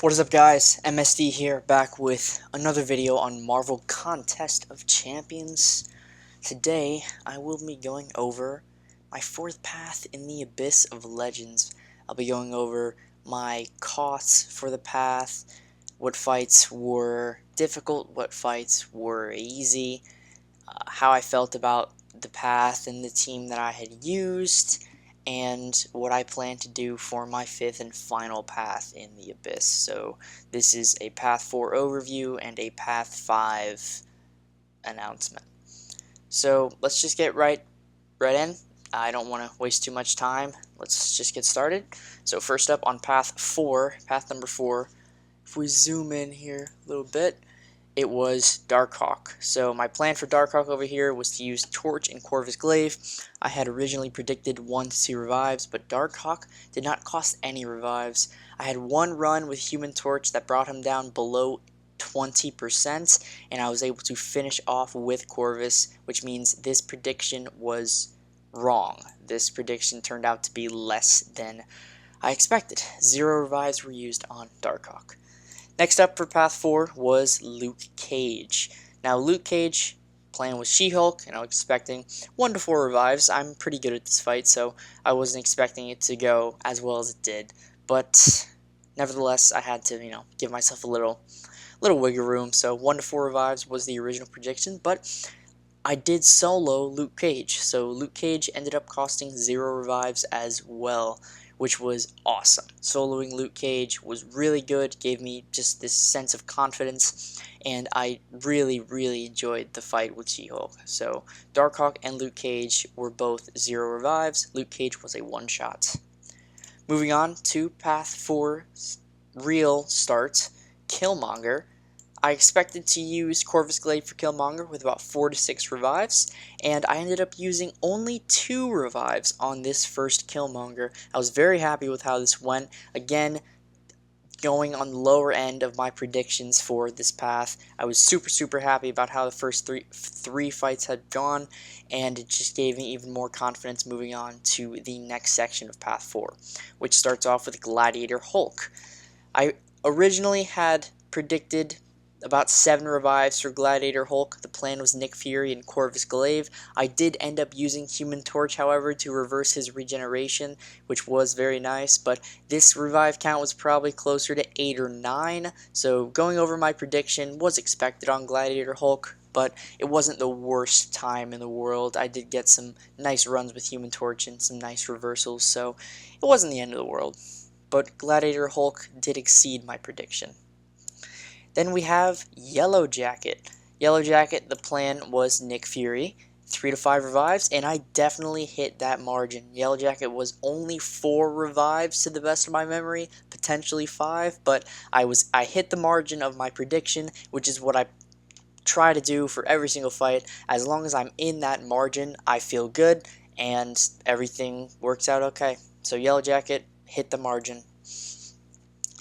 What is up, guys? MSD here, back with another video on Marvel Contest of Champions. Today, I will be going over my fourth path in the Abyss of Legends. I'll be going over my costs for the path, what fights were difficult, what fights were easy, how I felt about the path and the team that I had used, and what I plan to do for my fifth and final path in the Abyss. So this is a Path 4 overview and a Path 5 announcement. So let's just get right in. I don't want to waste too much time. Let's just get started. So first up on Path 4, path number 4, if we zoom in here a little bit, it was Darkhawk. So my plan for Darkhawk over here was to use Torch and Corvus Glaive. I had originally predicted 1 to 2 revives, but Darkhawk did not cost any revives. I had one run with Human Torch that brought him down below 20%, and I was able to finish off with Corvus, which means this prediction was wrong. This prediction turned out to be less than I expected. 0 revives were used on Darkhawk. Next up for Path 4 was Luke Cage. Now, Luke Cage playing with She-Hulk, and I was expecting 1 to 4 revives. I'm pretty good at this fight, so I wasn't expecting it to go as well as it did. But nevertheless, I had to, give myself a little wiggle room. So 1 to 4 revives was the original prediction, but I did solo Luke Cage. So Luke Cage ended up costing 0 revives as well, which was awesome. Soloing Luke Cage was really good, gave me just this sense of confidence, and I really enjoyed the fight with She-Hulk. So Darkhawk and Luke Cage were both 0 revives. Luke Cage was a one-shot. Moving on to Path 4's real start, Killmonger. I expected to use Corvus Glaive for Killmonger with about 4 to 6 revives, and I ended up using only 2 revives on this first Killmonger. I was very happy with how this went. Again, going on the lower end of my predictions for this path. I was super happy about how the first three fights had gone, and it just gave me even more confidence moving on to the next section of Path 4, which starts off with Gladiator Hulk. I originally had predicted about 7 revives for Gladiator Hulk. The plan was Nick Fury and Corvus Glaive. I did end up using Human Torch, however, to reverse his regeneration, which was very nice, but this revive count was probably closer to 8 or 9, so going over my prediction was expected on Gladiator Hulk, but it wasn't the worst time in the world. I did get some nice runs with Human Torch and some nice reversals, so it wasn't the end of the world. But Gladiator Hulk did exceed my prediction. Then we have Yellow Jacket. Yellow Jacket, the plan was Nick Fury, 3 to 5 revives, and I definitely hit that margin. Yellow Jacket was only 4 revives to the best of my memory, potentially 5, but I hit the margin of my prediction, which is what I try to do for every single fight. As long as I'm in that margin, I feel good, and everything works out okay. So Yellow Jacket hit the margin.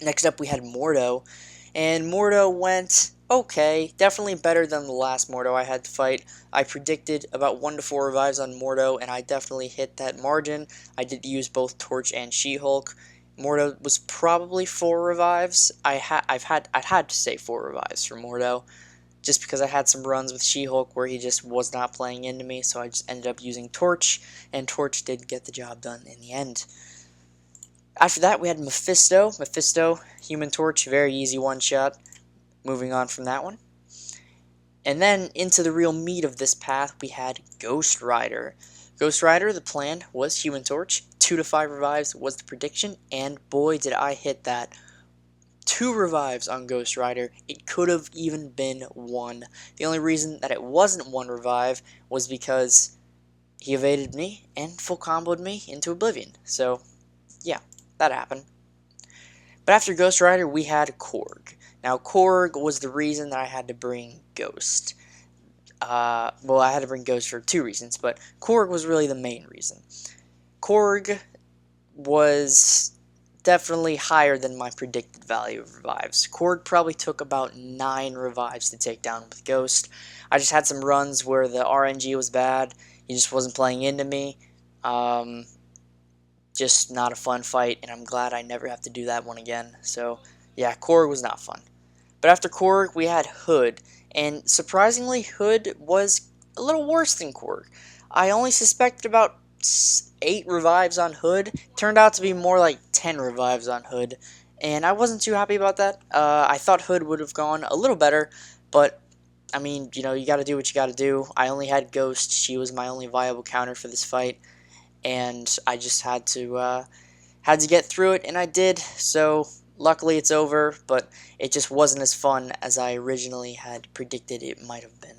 Next up, we had Mordo. And Mordo went okay, definitely better than the last Mordo I had to fight. I predicted about 1 to 4 revives on Mordo, and I definitely hit that margin. I did use both Torch and She-Hulk. Mordo was probably 4 revives. I'd had to say 4 revives for Mordo, just because I had some runs with She-Hulk where he just was not playing into me, so I just ended up using Torch, and Torch did get the job done in the end. After that, we had Mephisto. Mephisto, Human Torch, very easy one-shot. Moving on from that one. And then, into the real meat of this path, we had Ghost Rider. Ghost Rider, the plan was Human Torch. 2 to 5 revives was the prediction, and boy did I hit that. 2 revives on Ghost Rider. It could have even been 1. The only reason that it wasn't 1 revive was because he evaded me and full comboed me into oblivion. So, yeah. That happened. But after Ghost Rider, we had Korg. Now, Korg was the reason that I had to bring Ghost. Well, I had to bring Ghost for 2 reasons, but Korg was really the main reason. Korg was definitely higher than my predicted value of revives. Korg probably took about 9 revives to take down with Ghost. I just had some runs where the RNG was bad. He just wasn't playing into me. Just not a fun fight, and I'm glad I never have to do that one again. So Yeah, Korg was not fun. But after Korg, we had Hood, and surprisingly, Hood was a little worse than Korg. I only suspected about 8 revives on Hood. Turned out to be more like 10 revives on Hood, and I wasn't too happy about that. I thought Hood would have gone a little better, but I mean, you know, you gotta do what you gotta do. I only had Ghost. She was my only viable counter for this fight, and I just had to get through it, and I did. So luckily it's over, but it just wasn't as fun as I originally had predicted it might have been.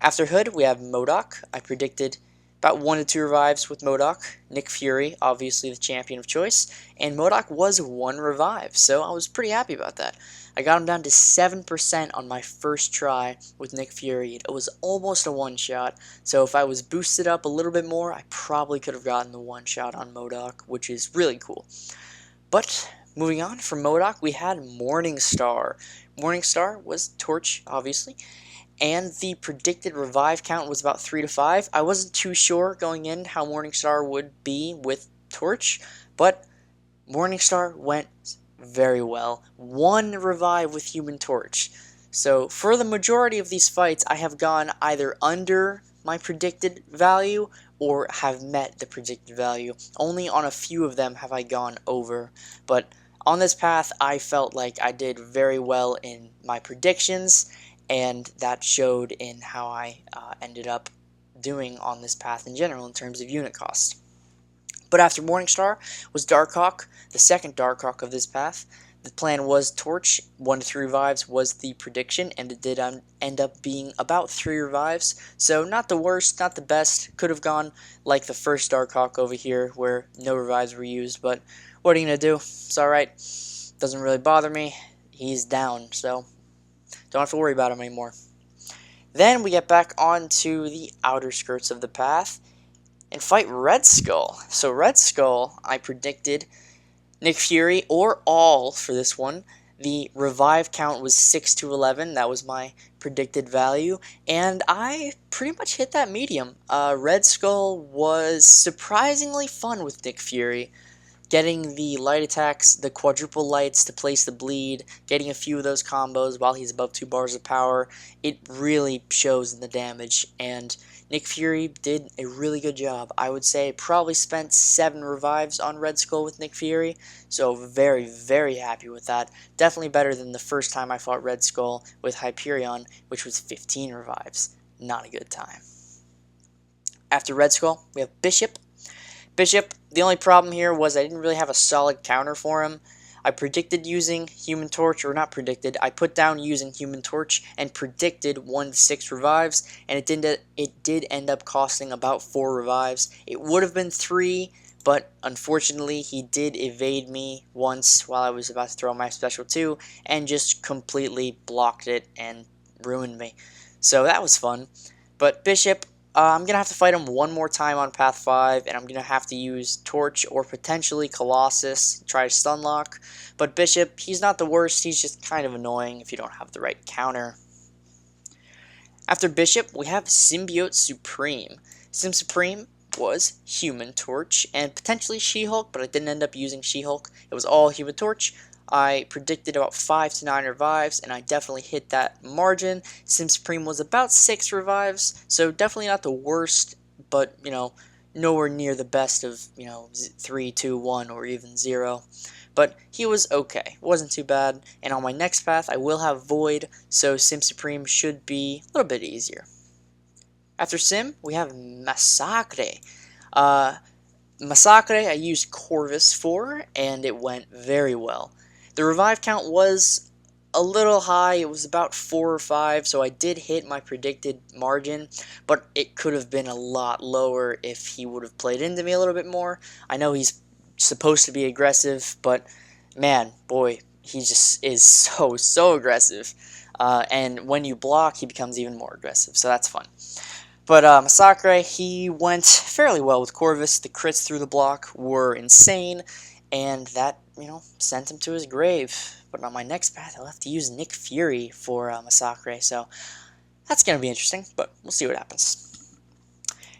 After Hood, we have Modoc. I predicted about 1 to 2 revives with Modoc. Nick Fury, obviously the champion of choice, and Modoc was 1 revive, so I was pretty happy about that. I got him down to 7% on my first try with Nick Fury. It was almost a one-shot, so if I was boosted up a little bit more, I probably could have gotten the one-shot on Modoc, which is really cool. But moving on from Modoc, we had Morningstar. Morningstar was Torch, obviously, and the predicted revive count was about 3 to 5. I wasn't too sure going in how Morningstar would be with Torch, but Morningstar went very well. 1 revive with Human Torch. So for the majority of these fights, I have gone either under my predicted value or have met the predicted value. Only on a few of them have I gone over, but on this path, I felt like I did very well in my predictions, and that showed in how I ended up doing on this path in general in terms of unit cost. But after Morningstar was Darkhawk, the second Darkhawk of this path. The plan was Torch, 1 to 3 revives was the prediction, and it did end up being about 3 revives. So not the worst, not the best. Could have gone like the first Darkhawk over here where no revives were used, but what are you going to do? It's alright. Doesn't really bother me. He's down, so don't have to worry about him anymore. Then we get back onto the outer skirts of the path and fight Red Skull. So Red Skull, I predicted Nick Fury or all for this one. The revive count was 6 to 11. That was my predicted value, and I pretty much hit that medium. Red Skull was surprisingly fun with Nick Fury. Getting the light attacks, the quadruple lights to place the bleed, getting a few of those combos while he's above 2 bars of power, it really shows in the damage, and Nick Fury did a really good job. I would say probably spent 7 revives on Red Skull with Nick Fury, so very, very happy with that. Definitely better than the first time I fought Red Skull with Hyperion, which was 15 revives. Not a good time. After Red Skull, we have Bishop. Bishop, the only problem here was I didn't really have a solid counter for him. I predicted using Human Torch, or not predicted, I put down using Human Torch and predicted 1 to 6 revives, and it did end up costing about 4 revives. It would have been 3, but unfortunately he did evade me once while I was about to throw my special 2, and just completely blocked it and ruined me. So that was fun. But Bishop, I'm going to have to fight him one more time on Path 5, and I'm going to have to use Torch or potentially Colossus, try to stunlock. But Bishop, he's not the worst, he's just kind of annoying if you don't have the right counter. After Bishop, we have Symbiote Supreme. Sim Supreme was Human Torch and potentially She-Hulk, but I didn't end up using She-Hulk. It was all Human Torch. I predicted about 5 to 9 revives, and I definitely hit that margin. Sim Supreme was about 6 revives, so definitely not the worst, but, you know, nowhere near the best of, 3, 2, 1, or even 0. But he was okay. It wasn't too bad, and on my next path, I will have Void, so Sim Supreme should be a little bit easier. After Sim, we have Massacre. Massacre I used Corvus for, and it went very well. The revive count was a little high. It was about 4 or 5, so I did hit my predicted margin, but it could have been a lot lower if he would have played into me a little bit more. I know he's supposed to be aggressive, but man, boy, he just is so aggressive. And when you block, he becomes even more aggressive, so that's fun. But Massacre, he went fairly well with Corvus. The crits through the block were insane, and that, sent him to his grave. But on my next path, I'll have to use Nick Fury for Massacre, so that's going to be interesting, but we'll see what happens.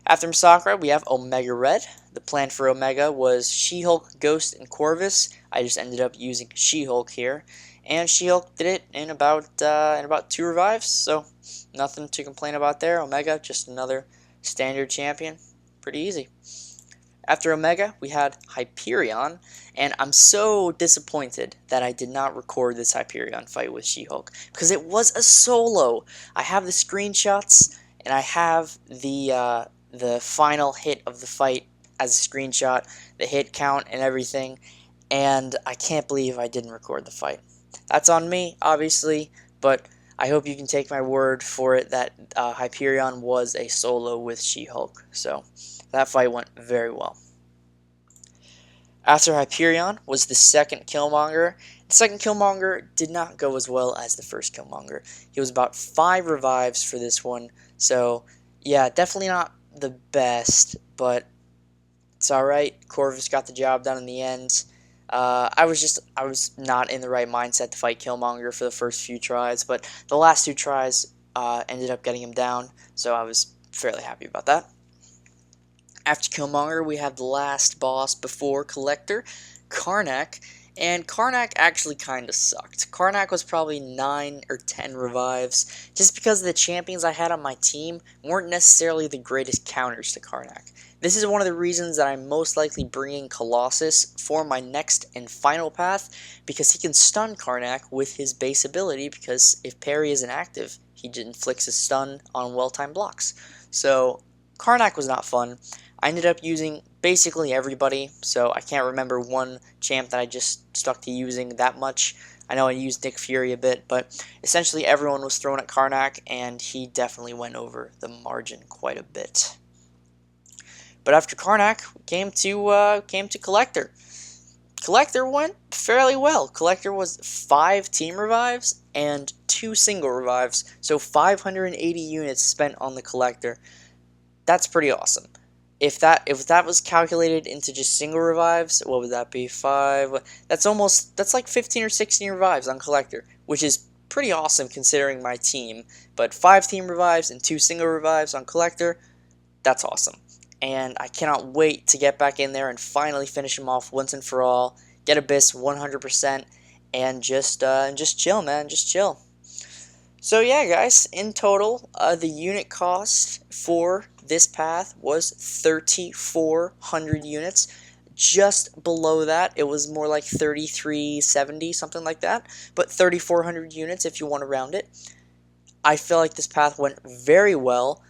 After Massacre, we have Omega Red. the plan for Omega was She-Hulk, Ghost, and Corvus. I just ended up using She-Hulk here, and She-Hulk did it in about 2 revives, so nothing to complain about there. Omega, just another standard champion, pretty easy. After Omega, we had Hyperion, and I'm so disappointed that I did not record this Hyperion fight with She-Hulk, because it was a solo. I have the screenshots, and I have the final hit of the fight as a screenshot, the hit count and everything, and I can't believe I didn't record the fight. That's on me, obviously, but I hope you can take my word for it that Hyperion was a solo with She-Hulk, so that fight went very well. After Hyperion was the second Killmonger. The second Killmonger did not go as well as the first Killmonger. He was about 5 revives for this one, so yeah, definitely not the best, but it's alright. Corvus got the job done in the end. I was not in the right mindset to fight Killmonger for the first few tries, but the last 2 tries ended up getting him down, so I was fairly happy about that. After Killmonger, we have the last boss before Collector, Karnak, and Karnak actually kind of sucked. Karnak was probably 9 or 10 revives, just because the champions I had on my team weren't necessarily the greatest counters to Karnak. This is one of the reasons that I'm most likely bringing Colossus for my next and final path, because he can stun Karnak with his base ability, because if parry isn't active, he inflicts a stun on well-timed blocks. So Karnak was not fun. I ended up using basically everybody, so I can't remember one champ that I just stuck to using that much. I know I used Nick Fury a bit, but essentially everyone was thrown at Karnak, and he definitely went over the margin quite a bit. But after Karnak, we came to Collector. Collector went fairly well. Collector was 5 team revives and 2 single revives, so 580 units spent on the Collector. That's pretty awesome. If that was calculated into just single revives, what would that be? 5. That's like 15 or 16 revives on Collector, which is pretty awesome considering my team. But 5 team revives and 2 single revives on Collector, that's awesome. And I cannot wait to get back in there and finally finish him off once and for all. Get Abyss 100% and just chill, man. Just chill. So yeah, guys, in total, the unit cost for this path was 3,400 units. Just below that, it was more like 3,370, something like that. But 3,400 units if you want to round it. I feel like this path went very well,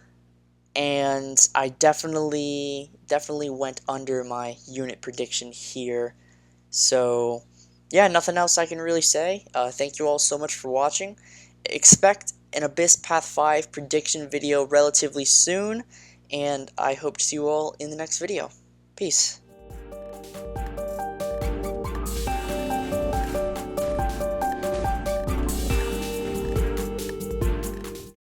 and I definitely went under my unit prediction here. So yeah, nothing else I can really say. Thank you all so much for watching. Expect an Abyss Path 5 prediction video relatively soon, and I hope to see you all in the next video. Peace.